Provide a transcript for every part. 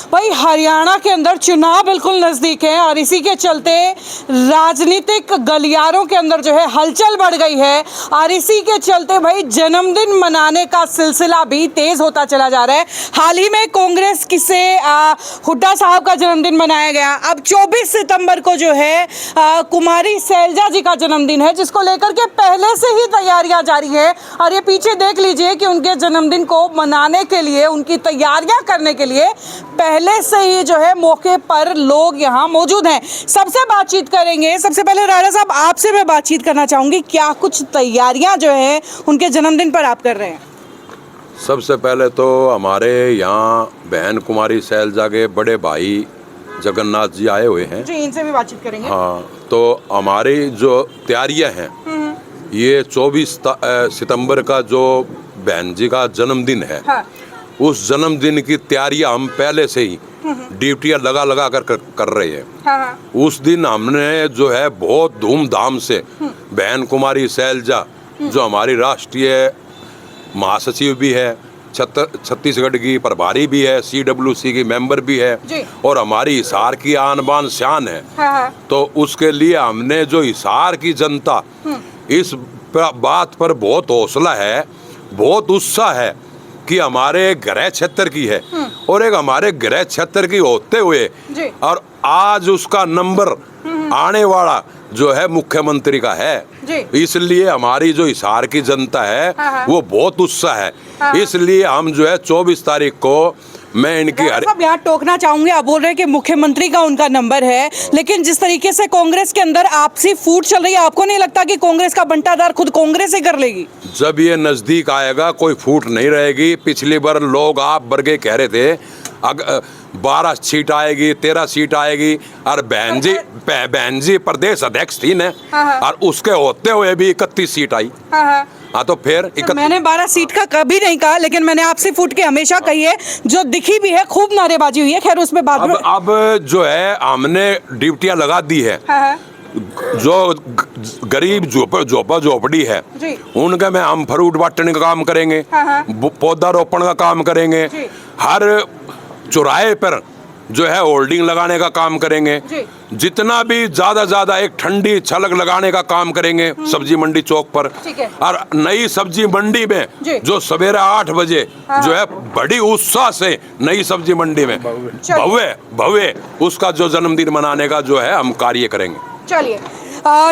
भाई हरियाणा के अंदर चुनाव बिल्कुल नज़दीक है और इसी के चलते राजनीतिक गलियारों के अंदर जो है हलचल बढ़ गई है और इसी के चलते भाई जन्मदिन मनाने का सिलसिला भी तेज होता चला जा रहा है। हाल ही में कांग्रेस से हुड्डा साहब का जन्मदिन मनाया गया। अब 24 सितंबर को जो है कुमारी सैलजा जी का जन्मदिन है, जिसको लेकर के पहले से ही तैयारियां जारी है। और ये पीछे देख लीजिए कि उनके जन्मदिन को मनाने के लिए, उनकी तैयारियां करने के लिए पहले से ही जो है मौके पर लोग यहाँ मौजूद हैं। सबसे बातचीत करेंगे। सबसे पहले राणा साहब, आपसे मैं बातचीत करना चाहूँगी, क्या कुछ तैयारियां जो है उनके जन्मदिन पर आप कर रहे हैं? सबसे पहले तो हमारे यहाँ बहन कुमारी सैलजा के बड़े भाई जगन्नाथ जी आए हुए हैं जी, इनसे भी बातचीत करेंगे। हाँ, तो हमारी जो तैयारियां हैं ये 24 सितंबर का जो बहन जी का जन्मदिन है, हाँ। उस जन्मदिन की तैयारियां हम पहले से ही ड्यूटियां लगा कर रहे हैं। हाँ। उस दिन हमने जो है बहुत धूमधाम से बहन कुमारी सैलजा जो हमारी राष्ट्रीय महासचिव भी है, छत्तीसगढ़ की प्रभारी भी है, CWC की मेंबर भी है और हमारी हिसार की आन बान शान है। हाँ। तो उसके लिए हमने जो हिसार की जनता इस बात पर बहुत हौसला है, बहुत उत्साह है कि हमारे गृह क्षेत्र की है और एक हमारे गृह क्षेत्र की होते हुए और आज उसका नंबर आने वाला जो है मुख्यमंत्री का है, इसलिए हमारी जो हिसार की जनता है वो बहुत उत्साह है। इसलिए हम जो है 24 तारीख को मैं इनकी सब यहाँ टोकना चाहूंगे। आप बोल रहे हैं कि मुख्यमंत्री का उनका नंबर है, लेकिन जिस तरीके से कांग्रेस के अंदर आपसी फूट चल रही है, आपको नहीं लगता कि कांग्रेस का बंटाधार खुद कांग्रेस ही कर लेगी? जब ये नजदीक आएगा कोई फूट नहीं रहेगी। पिछली बार लोग आप बरगे कह रहे थे 12 सीट आएगी, 13 सीट आएगी और बहन जी प्रदेश अध्यक्ष थी न, और उसके होते हुए भी 31 सीट आई। हाँ, तो फिर मैंने 12 सीट का कभी नहीं कहा, लेकिन मैंने आपसे फूट के हमेशा कही है, जो दिखी भी है, खूब नारेबाजी हुई है। खैर उसमें बाद में अब जो है हमने ड्यूटियां लगा दी है। जो गरीब झोपड़ी है उनके में हम फ्रूट बांटने का काम करेंगे, पौधा रोपण का काम करेंगे, हर चौराहे पर जो है होल्डिंग लगाने का काम करेंगे, जितना भी ज्यादा एक ठंडी छलक लगाने का काम करेंगे सब्जी मंडी चौक पर। और नई सब्जी मंडी में जो सवेरे 8 बजे जो है बड़ी उत्साह से नई सब्जी मंडी में भव्य उसका जो जन्मदिन मनाने का जो है हम कार्य करेंगे। चलिए,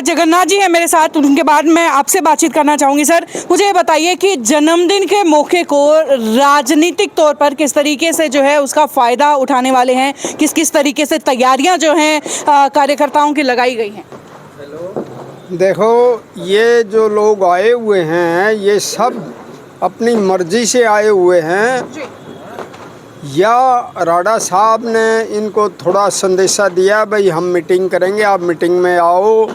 जगन्नाथ जी है मेरे साथ, उनके बाद मैं आपसे बातचीत करना चाहूँगी। सर, मुझे ये बताइए कि जन्मदिन के मौके को राजनीतिक तौर पर किस तरीके से जो है उसका फ़ायदा उठाने वाले हैं, किस तरीके से तैयारियां जो हैं कार्यकर्ताओं की लगाई गई हैं? देखो, ये जो लोग आए हुए हैं ये सब अपनी मर्जी से आए हुए हैं या राणा साहब ने इनको थोड़ा संदेशा दिया, भाई हम मीटिंग करेंगे, आप मीटिंग में आओ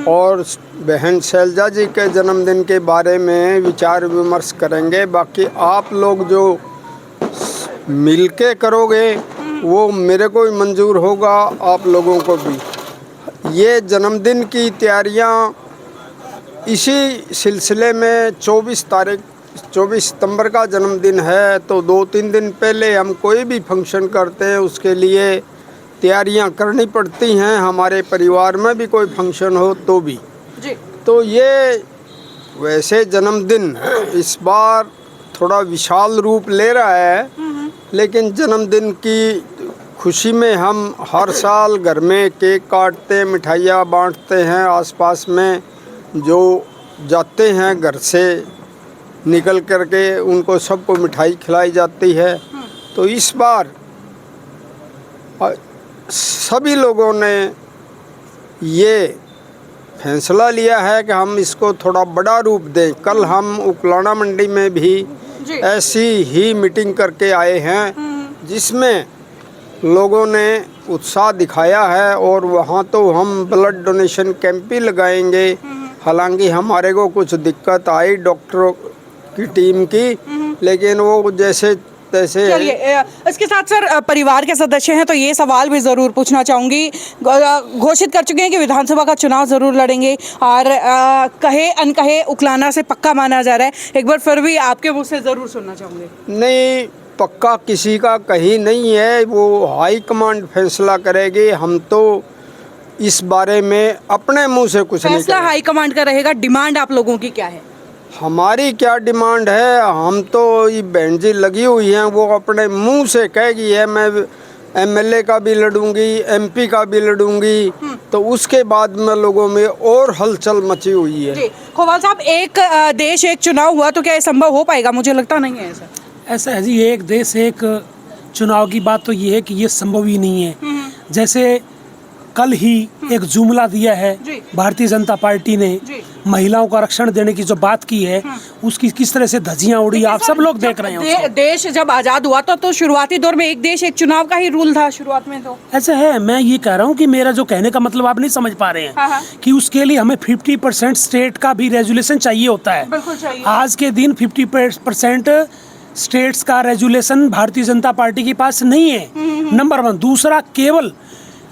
और बहन सैलजा जी के जन्मदिन के बारे में विचार विमर्श करेंगे। बाकी आप लोग जो मिलके करोगे वो मेरे को भी मंजूर होगा, आप लोगों को भी। ये जन्मदिन की तैयारियां इसी सिलसिले में 24 सितंबर का जन्मदिन है, तो 2-3 दिन पहले हम कोई भी फंक्शन करते हैं उसके लिए तैयारियां करनी पड़ती हैं। हमारे परिवार में भी कोई फंक्शन हो तो भी तो ये वैसे जन्मदिन इस बार थोड़ा विशाल रूप ले रहा है, लेकिन जन्मदिन की खुशी में हम हर साल घर में केक काटते, मिठाइयाँ बांटते हैं। आसपास में जो जाते हैं घर से निकल करके उनको सबको मिठाई खिलाई जाती है। तो इस बार सभी लोगों ने ये फैसला लिया है कि हम इसको थोड़ा बड़ा रूप दें। कल हम उकलाना मंडी में भी ऐसी ही मीटिंग करके आए हैं जिसमें लोगों ने उत्साह दिखाया है और वहाँ तो हम ब्लड डोनेशन कैंप भी लगाएंगे। हालांकि हमारे को कुछ दिक्कत आई डॉक्टरों की टीम की, लेकिन वो जैसे तैसे। चलिए, इसके साथ सर परिवार के सदस्य हैं तो ये सवाल भी ज़रूर पूछना चाहूँगी। घोषित कर चुके हैं कि विधानसभा का चुनाव ज़रूर लड़ेंगे और कहे अनकहे उकलाना से पक्का माना जा रहा है। एक बार फिर भी आपके मुँह से ज़रूर सुनना चाहूँगी। नहीं, पक्का किसी का कहीं नहीं है, वो हाई कमांड फैसला करेगी। हम तो इस बारे में अपने मुंह से कुछ नहीं फैसला करेंगे। हाई कमांड का रहेगा। डिमांड आप लोगों की क्या है? हमारी क्या डिमांड है, हम तो ये बहन जी लगी हुई हैं, वो अपने मुंह से कहेगी है मैं एमएलए का भी लड़ूंगी, एमपी का भी लड़ूंगी, तो उसके बाद में लोगों में और हलचल मची हुई है। जी खोवाल साहब, एक देश एक चुनाव हुआ तो क्या ये संभव हो पाएगा? मुझे लगता नहीं है ऐसा। ऐसा है जी, एक देश एक चुनाव की बात तो ये है कि ये संभव ही नहीं है। जैसे कल ही एक जुमला दिया है जी। भारतीय जनता पार्टी ने, जी। महिलाओं को आरक्षण देने की जो बात की है उसकी किस तरह से धज्जियां उड़ी, आप सब लोग देख रहे हैं उसको। देश जब आजाद हुआ था तो शुरुआती दौर में एक देश एक चुनाव का ही रूल था शुरुआत में। तो ऐसा है, मैं ये कह रहा हूँ कि मेरा जो कहने का मतलब आप नहीं समझ पा रहे हाँ, हाँ। हैं कि उसके लिए हमें 50% स्टेट का भी रेजुलेशन चाहिए होता है। बिल्कुल चाहिए। आज के दिन 50% स्टेट्स का रेजुलेशन भारतीय जनता पार्टी के पास नहीं है, नंबर 1। दूसरा,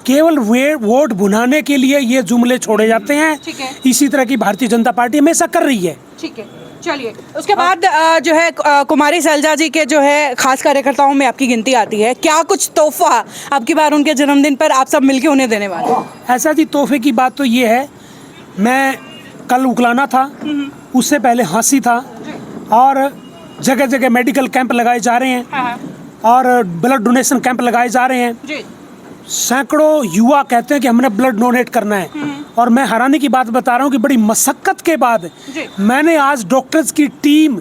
केवल वे वोट भुनाने के लिए ये जुमले छोड़े जाते हैं। ठीक है। इसी तरह की भारतीय जनता पार्टी हमेशा कर रही है। ठीक है, चलिए उसके बाद जो है कुमारी सैलजा जी के जो है खास कार्यकर्ताओं में आपकी गिनती आती है। क्या कुछ तोहफा आपकी बार उनके जन्मदिन पर आप सब मिलके उन्हें देने वाले हैं? ऐसा जी, तोहफे की बात तो ये है, मैं कल उकलाना था, उससे पहले हाँसी था, और जगह जगह मेडिकल कैंप लगाए जा रहे हैं और ब्लड डोनेशन कैंप लगाए जा रहे हैं। जी। सैकड़ों युवा कहते हैं कि हमने ब्लड डोनेट करना है, और मैं हैरानी की बात बता रहा हूँ कि बड़ी मशक्कत के बाद जी। मैंने आज डॉक्टर्स की टीम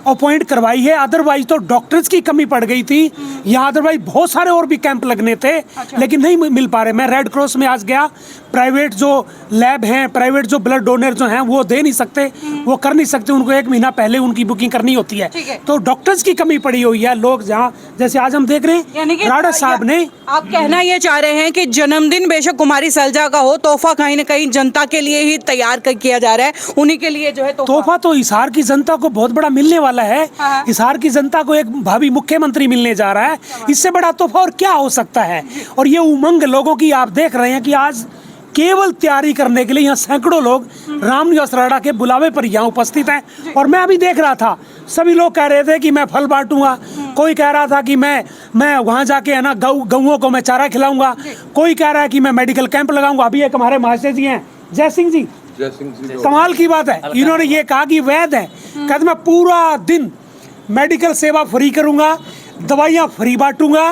अपॉइंट करवाई है। अदरवाइज तो डॉक्टर्स की कमी पड़ गई थी यहाँ, अदरवाइज बहुत सारे और भी कैंप लगने थे। लेकिन नहीं मिल पा रहे। मैं रेड क्रॉस में आज गया, प्राइवेट जो लैब हैं, प्राइवेट जो ब्लड डोनर जो हैं वो दे नहीं सकते, वो कर नहीं सकते, उनको 1 महीना पहले उनकी बुकिंग करनी होती है। तो डॉक्टर्स की कमी पड़ी हुई है। लोग जहाँ जैसे आज हम देख रहे यानी हैं कि राणा साहब ने, आप कहना ये चाह रहे हैं कि जन्मदिन बेशक कुमारी सैलजा का हो, तोहफा कहीं ना कहीं जनता के लिए ही तैयार किया जा रहा है, उन्हीं के लिए जो है तोहफा तो हिसार की जनता को बहुत बड़ा मिलने वाला है। हिसार की जनता को एक भावी मुख्यमंत्री मिलने जा रहा है, इससे बड़ा तोहफा और क्या हो सकता है। और ये उमंग लोगों की आप देख रहे हैं कि आज केवल तैयारी करने के लिए यहाँ सैकड़ों लोग रामनिवास राणा के बुलावे पर यहाँ उपस्थित हैं। और मैं अभी देख रहा था, सभी लोग कह रहे थे कि मैं फल बांटूंगा, कोई कह रहा था कि मैं वहाँ जाके है ना गऊओं को मैं चारा खिलाऊंगा, कोई कह रहा है कि मैं मेडिकल कैंप लगाऊंगा। अभी एक हमारे महाशय जी हैं, जय सिंह जी, कमाल की बात है, इन्होंने ये कहा कि वैद है, कहते मैं पूरा दिन मेडिकल सेवा फ्री करूंगा, दवाइयाँ फ्री बांटूंगा,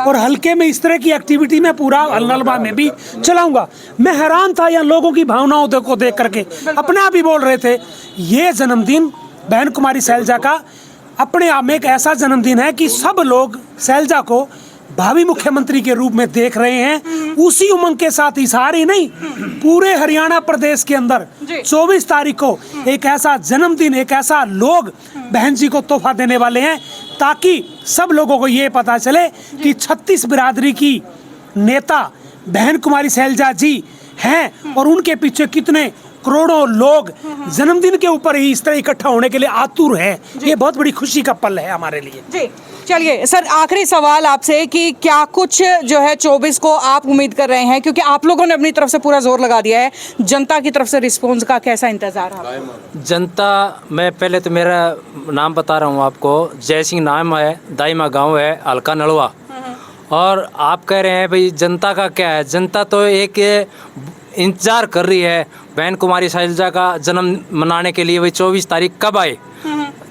और हल्के में इस तरह की एक्टिविटी में पूरा अलनलबा में भी चलाऊंगा। मैं हैरान था यहाँ लोगों की भावनाओं को देख करके, अपने आप ही बोल रहे थे ये जन्मदिन बहन कुमारी सैलजा का अपने आप में एक ऐसा जन्मदिन है कि सब लोग सैलजा को भावी मुख्यमंत्री के रूप में देख रहे हैं। उसी उमंग के साथ हिसार ही नहीं, पूरे हरियाणा प्रदेश के अंदर 24 तारीख को एक ऐसा जन्मदिन, एक ऐसा लोग बहन जी को तोहफा देने वाले हैं, ताकि सब लोगों को ये पता चले कि 36 बिरादरी की नेता बहन कुमारी सैलजा जी हैं, और उनके पीछे कितने करोड़ों लोग जन्मदिन के ऊपर ही इस तरह इकट्ठा होने के लिए आतुर है। ये बहुत बड़ी खुशी का पल है हमारे लिए। जी चलिए सर, आखिरी सवाल आपसे कि क्या कुछ जो है 24 को आप उम्मीद कर रहे हैं, क्योंकि आप लोगों ने अपनी तरफ से पूरा जोर लगा दिया है, जनता की तरफ से रिस्पॉन्स का कैसा इंतजार है? जनता, मैं पहले तो मेरा नाम बता रहा हूँ आपको, जय सिंह नाम है, दाईमा गांव है, हल्का नलवा। और आप कह रहे हैं भाई जनता का क्या है, जनता तो एक इंतजार कर रही है बहन कुमारी सैलजा का जन्म मनाने के लिए। वही 24 तारीख कब आए,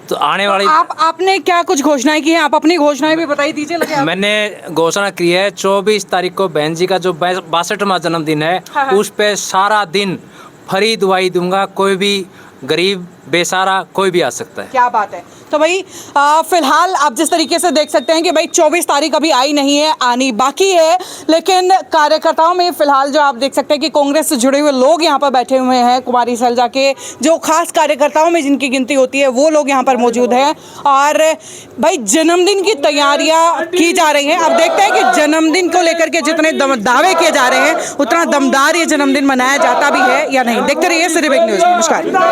तो आने वाली आपने क्या कुछ घोषणाएं की हैं? आप अपनी घोषणाएं भी बताई दीजिए। लगे मैंने घोषणा की है 24 तारीख को बहन जी का जो 62वां जन्मदिन है, उस पे सारा दिन फ्री दवाई दूंगा, कोई भी गरीब बेसारा कोई भी आ सकता है। क्या बात है। तो भाई फिलहाल आप जिस तरीके से देख सकते हैं कि भाई 24 तारीख अभी आई नहीं है, आनी बाकी है, लेकिन कार्यकर्ताओं में फिलहाल जो आप देख सकते हैं कि कांग्रेस से जुड़े हुए लोग यहाँ पर बैठे हुए हैं, कुमारी सैलजा के जो खास कार्यकर्ताओं में जिनकी गिनती होती है वो लोग यहाँ पर मौजूद हैं, और भाई जन्मदिन की तैयारियाँ की जा रही हैं। अब देखते हैं कि जन्मदिन को लेकर के जितने दावे किए जा रहे हैं उतना दमदार ये जन्मदिन मनाया जाता भी है या नहीं। देखते रहिए सिटी बिग न्यूज़। नमस्कार।